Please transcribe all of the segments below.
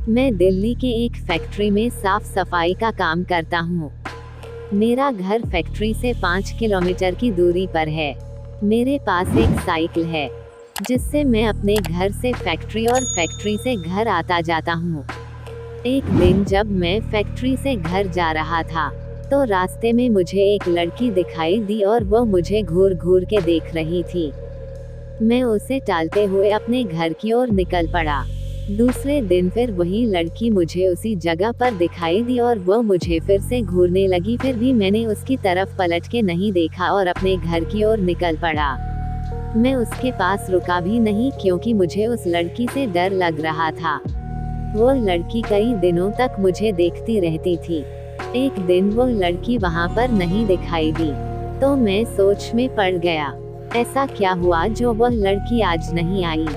मैं दिल्ली के एक फैक्ट्री में साफ सफाई का काम करता हूँ। मेरा घर फैक्ट्री से 5 किलोमीटर की दूरी पर है। मेरे पास एक साइकिल है जिससे मैं अपने घर से फैक्ट्री और फैक्ट्री से घर आता जाता हूँ। एक दिन जब मैं फैक्ट्री से घर जा रहा था तो रास्ते में मुझे एक लड़की दिखाई दी और वो मुझे घूर घूर के देख रही थी। मैं उसे टालते हुए अपने घर की ओर निकल पड़ा। दूसरे दिन फिर वही लड़की मुझे उसी जगह पर दिखाई दी और वो मुझे फिर से घूरने लगी। फिर भी मैंने उसकी तरफ पलट के नहीं देखा और अपने घर की ओर निकल पड़ा। मैं उसके पास रुका भी नहीं क्योंकि मुझे उस लड़की से डर लग रहा था। वो लड़की कई दिनों तक मुझे देखती रहती थी। एक दिन वो लड़की वहाँ पर नहीं दिखाई दी तो मैं सोच में पड़ गया, ऐसा क्या हुआ जो वह लड़की आज नहीं आई।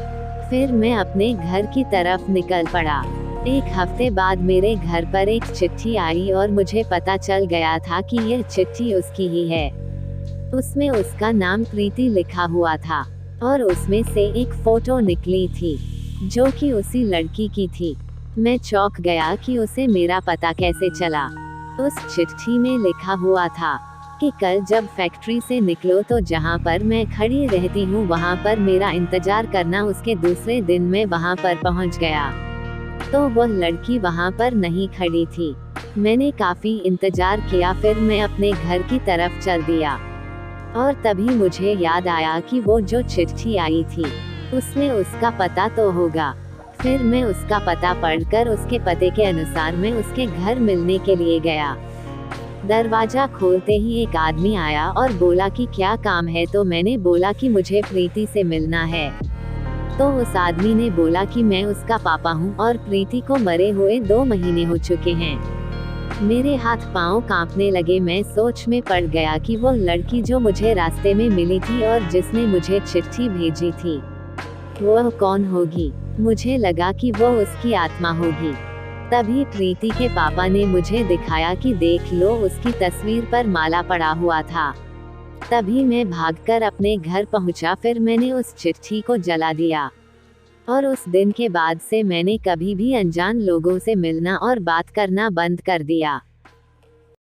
फिर मैं अपने घर की तरफ निकल पड़ा। एक हफ्ते बाद मेरे घर पर एक चिट्ठी आई और मुझे पता चल गया था कि यह चिट्ठी उसकी ही है। उसमें उसका नाम प्रीति लिखा हुआ था और उसमें से एक फोटो निकली थी जो कि उसी लड़की की थी। मैं चौंक गया कि उसे मेरा पता कैसे चला। उस चिट्ठी में लिखा हुआ था कि कल जब फैक्ट्री से निकलो तो जहां पर मैं खड़ी रहती हूं वहां पर मेरा इंतजार करना। उसके दूसरे दिन मैं वहां पर पहुंच गया तो वह लड़की वहां पर नहीं खड़ी थी। मैंने काफी इंतजार किया, फिर मैं अपने घर की तरफ चल दिया और तभी मुझे याद आया कि वो जो चिट्ठी आई थी उसमें उसका पता तो होगा। फिर मैं उसका पता पढ़कर उसके पते के अनुसार मैं उसके घर मिलने के लिए गया। दरवाजा खोलते ही एक आदमी आया और बोला कि क्या काम है, तो मैंने बोला कि मुझे प्रीति से मिलना है। तो उस आदमी ने बोला कि मैं उसका पापा हूँ और प्रीति को मरे हुए 2 महीने हो चुके हैं। मेरे हाथ पांव कांपने लगे। मैं सोच में पड़ गया कि वो लड़की जो मुझे रास्ते में मिली थी और जिसने मुझे चिट्ठी भेजी थी वह कौन होगी। मुझे लगा कि वो उसकी आत्मा होगी। तभी प्रीति के पापा ने मुझे दिखाया कि देख लो, उसकी तस्वीर पर माला पड़ा हुआ था। तभी मैं भागकर अपने घर पहुंचा। फिर मैंने उस चिट्ठी को जला दिया और उस दिन के बाद से मैंने कभी भी अनजान लोगों से मिलना और बात करना बंद कर दिया।